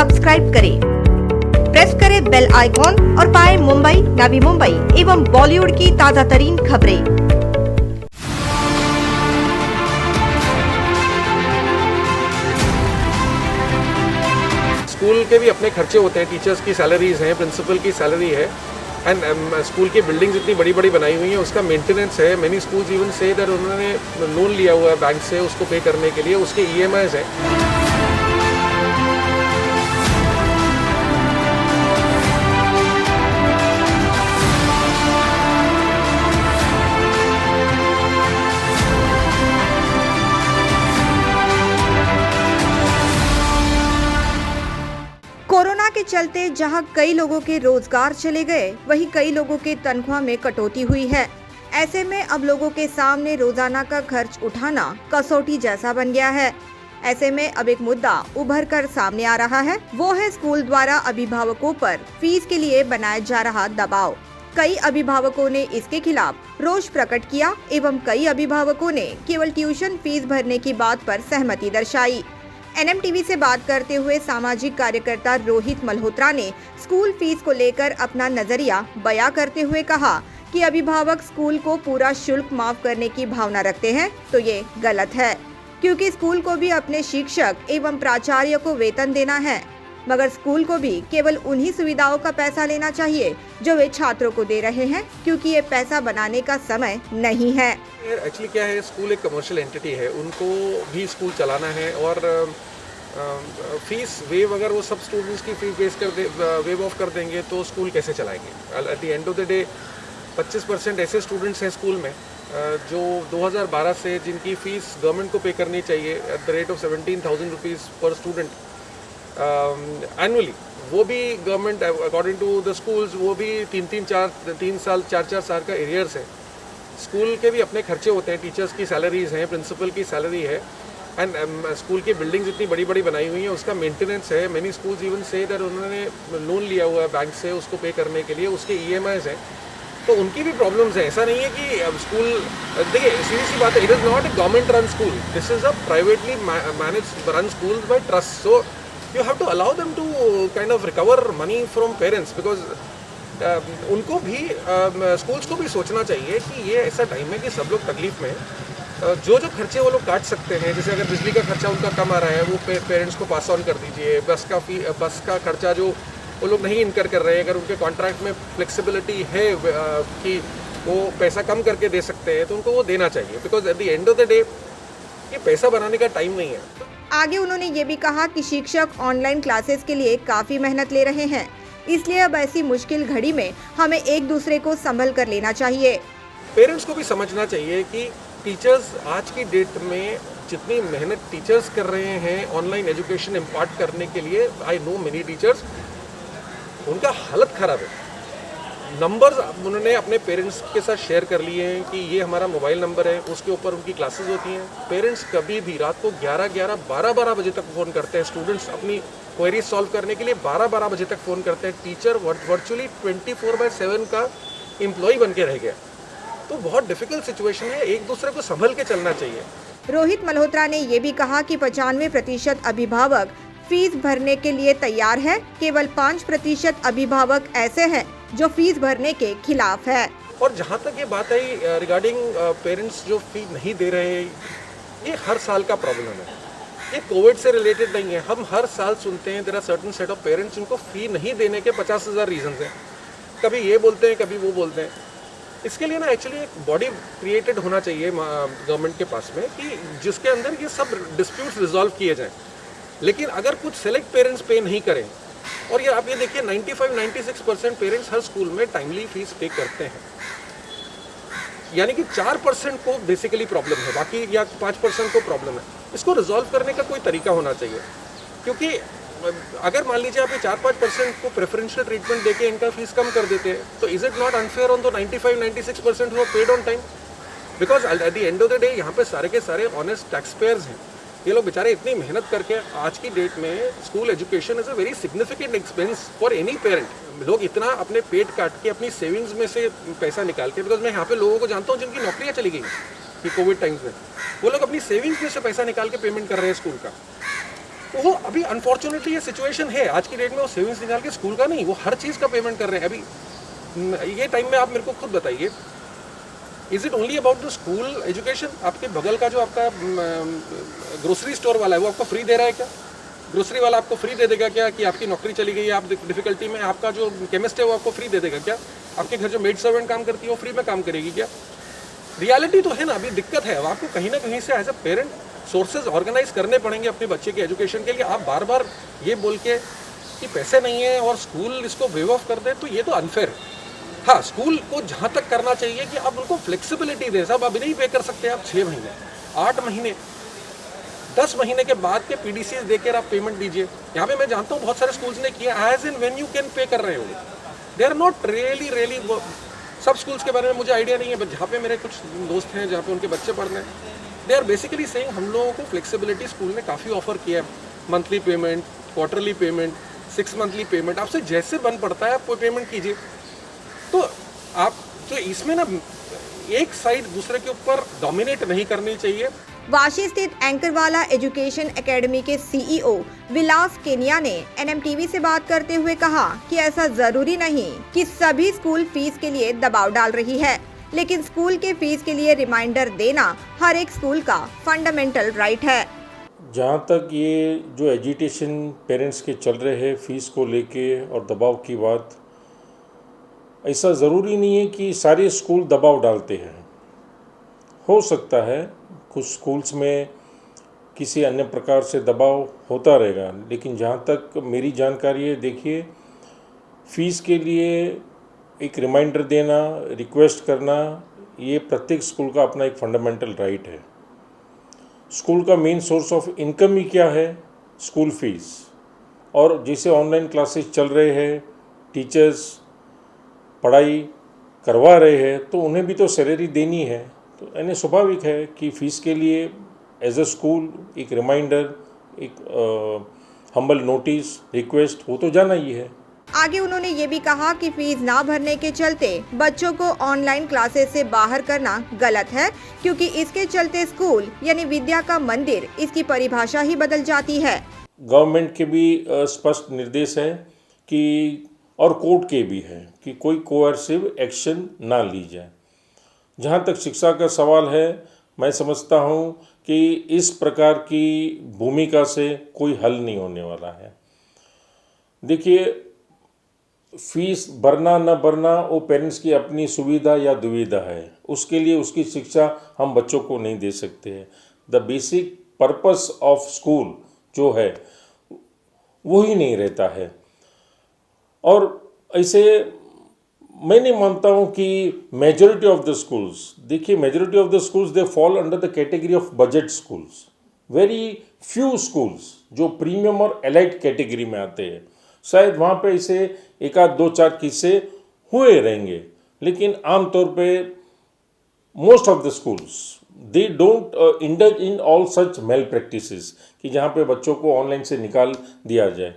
Subscribe करें, press करें bell icon और पाएं मुंबई, नवी मुंबई एवं बॉलीवुड की ताजा तरीन खबरें। स्कूल के भी अपने खर्चे होते हैं, टीचर्स की सैलरीज हैं, प्रिंसिपल की सैलरी है, एंड स्कूल की बिल्डिंग्स इतनी बड़ी बड़ी बनाई हुई हैं, उसका मेंटेनेंस है। Many schools even say that उन्होंने लोन लिया हुआ है बैंक से उसको पे करने के लिए, उसके EMIs हैं। कोरोना के चलते जहां कई लोगों के रोजगार चले गए, वहीं कई लोगों के तनख्वाह में कटौती हुई है। ऐसे में अब लोगों के सामने रोजाना का खर्च उठाना कसौटी जैसा बन गया है। ऐसे में अब एक मुद्दा उभर कर सामने आ रहा है, वो है स्कूल द्वारा अभिभावकों पर फीस के लिए बनाया जा रहा दबाव। कई अभिभावकों ने इसके खिलाफ रोष प्रकट किया एवं कई अभिभावकों ने केवल ट्यूशन फीस भरने की बात पर सहमति दर्शाई। NMTV से बात करते हुए सामाजिक कार्यकर्ता रोहित मल्होत्रा ने स्कूल फीस को लेकर अपना नजरिया बयां करते हुए कहा कि अभिभावक स्कूल को पूरा शुल्क माफ करने की भावना रखते हैं तो ये गलत है, क्योंकि स्कूल को भी अपने शिक्षक एवं प्राचार्य को वेतन देना है, मगर स्कूल को भी केवल उन्हीं सुविधाओं का पैसा लेना चाहिए जो वे छात्रों को दे रहे हैं, क्योंकि ये पैसा बनाने का समय नहीं है। एक्चुअली क्या है, स्कूल एक कमर्शियल एंटिटी है, उनको भी स्कूल चलाना है, और फीस वेव अगर वो सब स्टूडेंट्स की फीस वेव ऑफ कर देंगे तो स्कूल कैसे चलाएंगे। At the end of the day 25% ऐसे स्टूडेंट्स हैं स्कूल में जो 2012 से जिनकी फ़ीस गवर्नमेंट को पे करनी चाहिए at the rate of 17,000 rupees per student annually, वो भी government according to the schools वो भी 3 साल 4 साल का एरियर्स है। स्कूल के भी अपने खर्चे होते हैं, टीचर्स की सैलरीज हैं, प्रिंसिपल की सैलरी है, एंड स्कूल की बिल्डिंग्स इतनी बड़ी बड़ी बनाई हुई हैं, उसका मेंटेनेंस है। Many schools even say that उन्होंने लोन लिया हुआ है बैंक से उसको पे करने के लिए, उसके EMIs हैं, तो उनकी भी प्रॉब्लम्स हैं। ऐसा नहीं है कि अब स्कूल, देखिए सीधी सी बात है, it is not a government run school, this is a privately manage run school by trust, so you have to allow them to kind of recover money from parents, because उनको भी schools को भी सोचना चाहिए कि ये ऐसा time है कि सब लोग तकलीफ में हैं। जो खर्चे वो लोग काट सकते हैं, जैसे अगर बिजली का खर्चा उनका कम आ रहा है वो पेरेंट्स को पास ऑन कर दीजिए। बस का खर्चा जो वो लोग नहीं इनकर कर रहे हैं, अगर उनके कॉन्ट्रैक्ट में फ्लेक्सिबिलिटी है कि वो पैसा कम करके दे सकते हैं तो उनको वो देना चाहिए, because at the end of the day ये पैसा बनाने का टाइम नहीं है। आगे उन्होंने ये भी कहा कि शिक्षक ऑनलाइन क्लासेस के लिए काफी मेहनत ले रहे हैं, इसलिए अब ऐसी मुश्किल घड़ी में हमें एक दूसरे को संभल कर लेना चाहिए। पेरेंट्स को भी समझना चाहिए कि टीचर्स आज की डेट में जितनी मेहनत टीचर्स कर रहे हैं ऑनलाइन एजुकेशन इम्पार्ट करने के लिए, आई नो मेनी टीचर्स, उनका हालत ख़राब है। नंबर्स उन्होंने अपने पेरेंट्स के साथ शेयर कर लिए हैं कि ये हमारा मोबाइल नंबर है, उसके ऊपर उनकी क्लासेस होती हैं। पेरेंट्स कभी भी रात को 11, 12 बजे तक फ़ोन करते हैं, स्टूडेंट्स अपनी क्वेरीज सॉल्व करने के लिए 12 बजे तक फ़ोन करते हैं। टीचर वर्चुअली 24/7 का एम्प्लॉय बन के रह गया, तो बहुत डिफिकल्ट सिचुएशन है, एक दूसरे को संभल के चलना चाहिए। रोहित मल्होत्रा ने ये भी कहा कि 95% अभिभावक फीस भरने के लिए तैयार है, केवल 5% अभिभावक ऐसे हैं जो फीस भरने के खिलाफ है। और जहाँ तक ये बात आई रिगार्डिंग पेरेंट्स जो फी नहीं दे रहे हैं, ये हर साल का प्रॉब्लम है, ये कोविड से रिलेटेड नहीं है। हम हर साल सुनते हैं there are certain set of parents जिनको फी नहीं देने के 50,000 रीजंस हैं। कभी ये बोलते हैं, कभी वो बोलते हैं। इसके लिए ना एक्चुअली एक बॉडी क्रिएटेड होना चाहिए गवर्नमेंट के पास में कि जिसके अंदर ये सब डिस्प्यूट्स रिजॉल्व किए जाएँ। लेकिन अगर कुछ सेलेक्ट पेरेंट्स पे नहीं करें, और ये आप ये देखिए 95-96% पेरेंट्स हर स्कूल में टाइमली फीस पे करते हैं, यानी कि 4% को बेसिकली प्रॉब्लम है, बाकी या 5% को प्रॉब्लम है। इसको रिजॉल्व करने का कोई तरीका होना चाहिए, क्योंकि अगर मान लीजिए आप ये 4-5% को प्रेफरेंशियल ट्रीटमेंट देके इनका फीस कम कर देते हैं, तो is it not unfair on the 95-96% who paid on time? Because at the end of the day यहाँ पे सारे के सारे ऑनेस्ट टैक्स पेयर्स हैं। ये लोग बेचारे इतनी मेहनत करके, आज की डेट में school education is a very significant expense for any parent. लोग इतना अपने पेट काट के अपनी सेविंग्स में से पैसा निकाल के, बिकॉज मैं यहाँ पे लोगों को जानता हूँ जिनकी नौकरियाँ चली गई कि कोविड टाइम्स में, वो लोग अपनी सेविंग्स में से पैसा निकाल के पेमेंट कर रहे हैं स्कूल का। वो अभी अनफॉर्चुनेटली ये सिचुएशन है आज की डेट में, वो सेविंग्स निकाल के स्कूल का नहीं, वो हर चीज़ का पेमेंट कर रहे हैं अभी ये टाइम में। आप मेरे को खुद बताइए, is it only about the school education? आपके बगल का जो आपका ग्रोसरी स्टोर वाला है वो आपको फ्री दे रहा है क्या? ग्रोसरी वाला आपको फ्री दे देगा क्या कि आपकी नौकरी चली गई है, आप डिफिकल्टी में, आपका जो केमिस्ट है वो आपको फ्री दे देगा क्या? आपके घर जो मेड सर्वेंट काम करती है वो फ्री में काम करेगी क्या? रियलिटी तो है ना, अभी दिक्कत है। अब आपको कहीं ना कहीं से as a parent sources organise करने पड़ेंगे अपने बच्चे के एजुकेशन के लिए। आप बार बार ये बोल के कि पैसे नहीं है और स्कूल इसको वेव ऑफ कर दे, तो ये तो अनफेयर है। हाँ, स्कूल को जहाँ तक करना चाहिए कि आप उनको फ्लेक्सिबिलिटी दें। साहब अभी नहीं पे कर सकते आप 6 महीने, 8 महीने, 10 महीने के बाद के PDCs देकर आप पेमेंट दीजिए। यहाँ पे मैं जानता हूँ बहुत सारे स्कूल्स ने किया, as in when you can pay कर रहे हो। दे आर नॉट रियली सब स्कूल्स के बारे में मुझे आइडिया नहीं है, बट जहाँ पे मेरे कुछ दोस्त हैं जहाँ पे उनके बच्चे पढ़ रहे हैं, दे आर बेसिकली सेइंग हम लोगों को फ्लेक्सिबिलिटी स्कूल ने काफ़ी ऑफर किया है। Monthly payment, quarterly payment, 6 monthly payment, आपसे जैसे बन पड़ता है आप कोई पेमेंट कीजिए। तो आप तो इसमें ना एक साइड दूसरे के ऊपर डोमिनेट नहीं करनी चाहिए। वाशी स्थित एंकरवाला एजुकेशन एकेडमी के CEO विलास केनिया ने NMTV से बात करते हुए कहा कि ऐसा जरूरी नहीं कि सभी स्कूल फीस के लिए दबाव डाल रही है, लेकिन स्कूल के फीस के लिए रिमाइंडर देना हर एक स्कूल का फंडामेंटल राइट है। जहाँ तक ये जो एजिटेशन पेरेंट्स के चल रहे हैं फीस को लेके और दबाव की बात, ऐसा ज़रूरी नहीं है कि सारे स्कूल दबाव डालते हैं। हो सकता है कुछ स्कूल्स में किसी अन्य प्रकार से दबाव होता रहेगा, लेकिन जहाँ तक मेरी जानकारी है, देखिए, फ़ीस के लिए एक रिमाइंडर देना, रिक्वेस्ट करना, ये प्रत्येक स्कूल का अपना एक फंडामेंटल राइट है। स्कूल का मेन सोर्स ऑफ इनकम ही क्या है? School fees. और जैसे ऑनलाइन क्लासेस चल रहे हैं, टीचर्स पढ़ाई करवा रहे हैं, तो उन्हें भी तो सैलरी देनी है। तो यानी स्वाभाविक है कि फ़ीस के लिए एज अ स्कूल एक रिमाइंडर, एक हम्बल नोटिस, रिक्वेस्ट वो तो जाना ही है। आगे उन्होंने ये भी कहा कि फीस ना भरने के चलते बच्चों को ऑनलाइन क्लासेस से बाहर करना गलत है, क्योंकि इसके चलते स्कूल यानी विद्या का मंदिर, इसकी परिभाषा ही बदल जाती है। गवर्नमेंट के भी स्पष्ट निर्देश है कि और कोर्ट के भी है कि कोई कोअर्सिव एक्शन ना ली जाए। जहाँ तक शिक्षा का सवाल है, मैं समझता हूँ कि इस प्रकार की भूमिका से कोई हल नहीं होने वाला है। देखिए, फीस भरना न भरना वो पेरेंट्स की अपनी सुविधा या दुविधा है, उसके लिए उसकी शिक्षा हम बच्चों को नहीं दे सकते हैं। The basic purpose of school जो है वो ही नहीं रहता है। और ऐसे मैं नहीं मानता हूँ कि मेजॉरिटी ऑफ द स्कूल्स, देखिए, majority of the schools they fall under the category of budget schools. Very few schools जो प्रीमियम और एलाइट कैटेगरी में आते हैं, शायद वहाँ पे इसे एक आध 2-4 किस्से हुए रहेंगे, लेकिन आमतौर पे most of the schools they don't indulge in all such malpractices कि जहाँ पे बच्चों को ऑनलाइन से निकाल दिया जाए।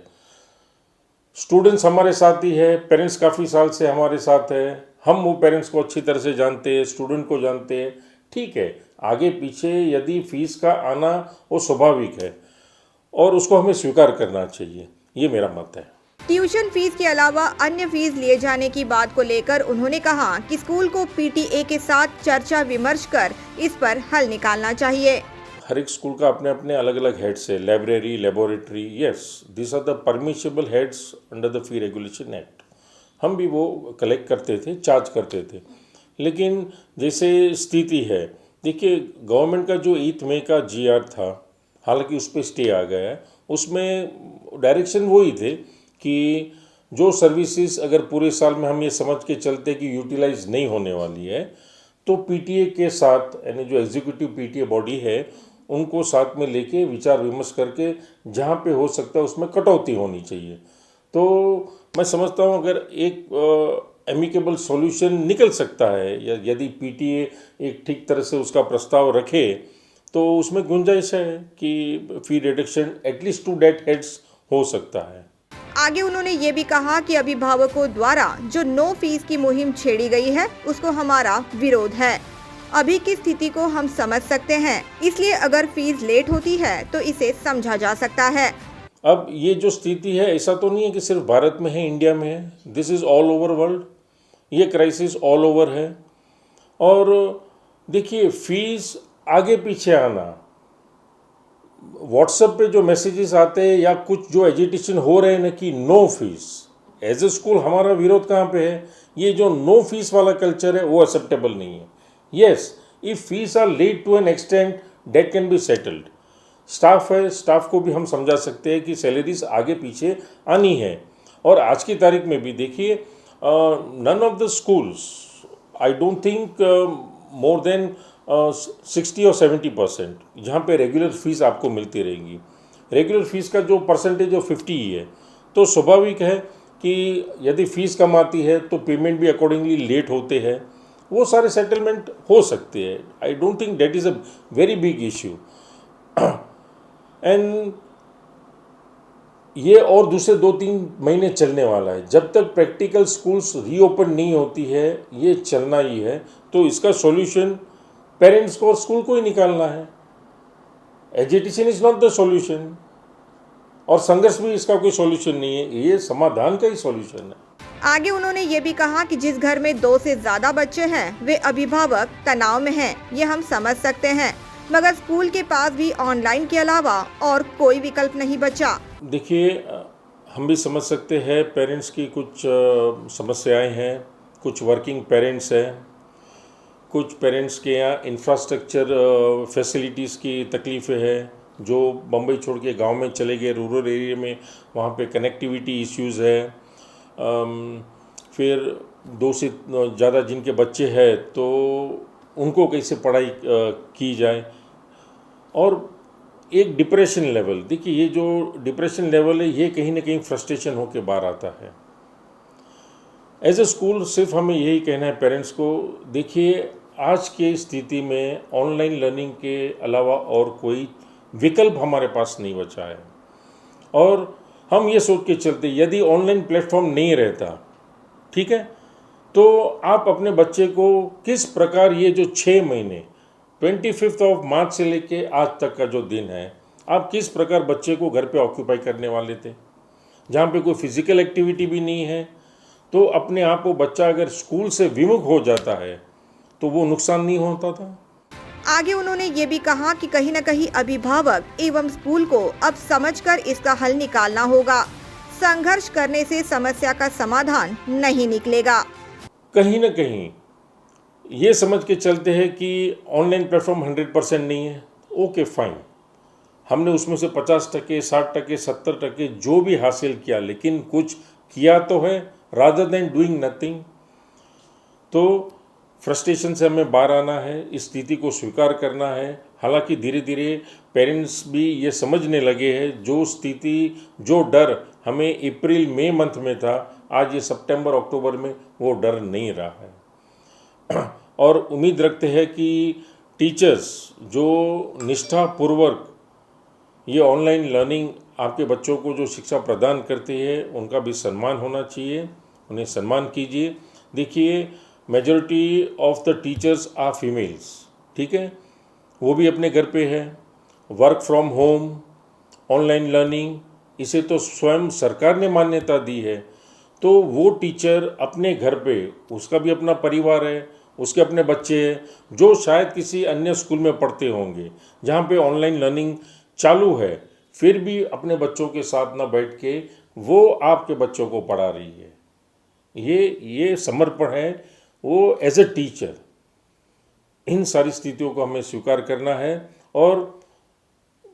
स्टूडेंट्स हमारे साथ ही है, पेरेंट्स काफ़ी साल से हमारे साथ है, हम वो पेरेंट्स को अच्छी तरह से जानते हैं, स्टूडेंट को जानते हैं। ठीक है, आगे पीछे यदि फीस का आना वो स्वाभाविक है और उसको हमें स्वीकार करना चाहिए, ये मेरा मत है। ट्यूशन फीस के अलावा अन्य फीस लिए जाने की बात को लेकर उन्होंने कहा कि स्कूल को PTA के साथ चर्चा विमर्श कर इस पर हल निकालना चाहिए। हर एक स्कूल का अपने अपने अलग अलग हेड्स है, library, laboratory, yes, this are the permissible heads under the fee regulation act. हम भी वो कलेक्ट करते थे, चार्ज करते थे, लेकिन जैसे स्थिति है, देखिए, गवर्नमेंट का जो 8 मई का GR था, हालांकि उस पर स्टे आ गया है, उसमें डायरेक्शन वही थे कि जो सर्विसेज अगर पूरे साल में हम ये समझ के चलते कि यूटिलाइज नहीं होने वाली है, तो PTA के साथ, यानी जो एग्जीक्यूटिव PTA बॉडी है, उनको साथ में लेके विचार विमर्श करके जहाँ पे हो सकता है उसमें कटौती होनी चाहिए। तो मैं समझता हूँ अगर एक एमिकेबल सॉल्यूशन निकल सकता है, या यदि PTA एक ठीक तरह से उसका प्रस्ताव रखे, तो उसमें गुंजाइश है कि fee reduction at least to date heads हो सकता है। आगे उन्होंने ये भी कहा कि अभिभावकों द्वारा जो नो फीस की मुहिम छेड़ी गई है, उसको हमारा विरोध है अभी की स्थिति को हम समझ सकते हैं, इसलिए अगर फीस लेट होती है तो इसे समझा जा सकता है। अब ये जो स्थिति है, ऐसा तो नहीं है कि सिर्फ भारत में है, इंडिया में है, this is all over world. ये क्राइसिस ऑल ओवर है। और देखिए, फीस आगे पीछे आना, व्हाट्सएप पे जो मैसेजेस आते हैं या कुछ जो एजिटेशन हो रहे हैं ना कि no fees, as a school हमारा विरोध कहाँ पे है? ये जो नो फीस वाला कल्चर है वो एक्सेप्टेबल नहीं है। Yes, if fees are late to an extent that can be settled. Staff है, स्टाफ को भी हम समझा सकते हैं कि सैलरीज आगे पीछे आनी है। और आज की तारीख में भी देखिए, none of the schools, I don't think more than 60 और 70% जहाँ पे रेगुलर फीस आपको मिलती रहेगी। रेगुलर फीस का जो परसेंटेज 50 ही है, तो स्वाभाविक है कि यदि फीस कम आती है तो पेमेंट भी अकॉर्डिंगली लेट होते हैं। वो सारे सेटलमेंट हो सकते हैं। आई don't think that is a very big issue. And ये और दूसरे 2-3 महीने चलने वाला है। जब तक प्रैक्टिकल स्कूल्स रीओपन नहीं होती है, ये चलना ही है। तो इसका सॉल्यूशन पेरेंट्स को और स्कूल को ही निकालना है। Education is not the solution, और संघर्ष भी इसका कोई सॉल्यूशन नहीं है, ये समाधान का ही सॉल्यूशन है। आगे उन्होंने ये भी कहा कि जिस घर में 2 से ज्यादा बच्चे हैं वे अभिभावक तनाव में हैं, ये हम समझ सकते हैं, मगर स्कूल के पास भी ऑनलाइन के अलावा और कोई विकल्प नहीं बचा। देखिए, हम भी समझ सकते हैं पेरेंट्स की कुछ समस्याएं हैं। कुछ वर्किंग पेरेंट्स हैं, कुछ पेरेंट्स के यहाँ इंफ्रास्ट्रक्चर फैसिलिटीज़ की तकलीफ़ें हैं, जो बम्बई छोड़ के गांव में चले गए, रूरल एरिया में, वहाँ पे कनेक्टिविटी इश्यूज़ है। फिर 2 से ज़्यादा जिनके बच्चे हैं तो उनको कैसे पढ़ाई की जाए। और एक डिप्रेशन लेवल, देखिए ये जो डिप्रेशन लेवल है ये कहीं ना कहीं फ्रस्ट्रेशन होकर बाहर आता है। एज ए स्कूल सिर्फ हमें यही कहना है पेरेंट्स को, देखिए आज की स्थिति में ऑनलाइन लर्निंग के अलावा और कोई विकल्प हमारे पास नहीं बचा है। और हम ये सोच के चलते, यदि ऑनलाइन प्लेटफॉर्म नहीं रहता, ठीक है, तो आप अपने बच्चे को किस प्रकार ये जो 6 महीने 25 मार्च से लेके आज तक का जो दिन है, आप किस प्रकार बच्चे को घर पे ऑक्यूपाई करने वाले थे, जहाँ पे कोई फिजिकल एक्टिविटी भी नहीं है। तो अपने आप वो बच्चा अगर स्कूल से विमुख हो जाता है तो वो नुकसान नहीं होता था। आगे उन्होंने ये भी कहा कि कहीं न कहीं अभिभावक एवं स्कूल को अब समझकर इसका हल निकालना होगा। संघर्ष करने से समस्या का समाधान नहीं निकलेगा। कहीं ना कहीं ये समझ के चलते हैं कि ऑनलाइन प्लेटफॉर्म 100% नहीं है। ओके फाइन, हमने उसमें से 50%, 60%, 70% जो भी हासिल किया, लेकिन कुछ किया तो है, रादर देन डूइंग नथिंग। तो फ्रस्ट्रेशन से हमें बाहर आना है, इस स्थिति को स्वीकार करना है। हालांकि धीरे धीरे पेरेंट्स भी ये समझने लगे हैं, जो स्थिति, जो डर हमें अप्रैल मई मंथ में था, आज ये सितंबर अक्टूबर में वो डर नहीं रहा है। और उम्मीद रखते हैं कि टीचर्स जो निष्ठापूर्वक ये ऑनलाइन लर्निंग आपके बच्चों को जो शिक्षा प्रदान करती है, उनका भी सम्मान होना चाहिए, उन्हें सम्मान कीजिए। देखिए, majority of the teachers are females, ठीक है, वो भी अपने घर पे है। Work from home, online learning, इसे तो स्वयं सरकार ने मान्यता दी है। तो वो टीचर अपने घर पे, उसका भी अपना परिवार है, उसके अपने बच्चे हैं, जो शायद किसी अन्य स्कूल में पढ़ते होंगे जहाँ पे ऑनलाइन लर्निंग चालू है, फिर भी अपने बच्चों के साथ ना बैठ के वो आपके बच्चों को पढ़ा रही है। ये समर्पण है वो एज ए टीचर। इन सारी स्थितियों को हमें स्वीकार करना है। और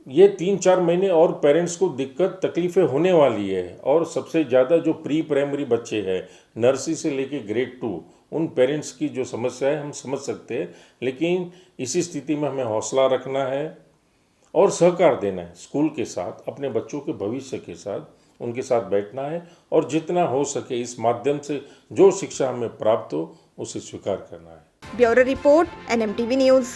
ये 3-4 महीने और पेरेंट्स को दिक्कत तकलीफ़ें होने वाली है। और सबसे ज़्यादा जो प्री प्राइमरी बच्चे हैं, नर्सरी से लेके ग्रेड 2, उन पेरेंट्स की जो समस्या है हम समझ सकते हैं। लेकिन इसी स्थिति में हमें हौसला रखना है और सहकार देना है स्कूल के साथ, अपने बच्चों के भविष्य के साथ उनके साथ बैठना है, और जितना हो सके इस माध्यम से जो शिक्षा हमें प्राप्त हो उसे स्वीकार करना है। Bureau report, NMTV news.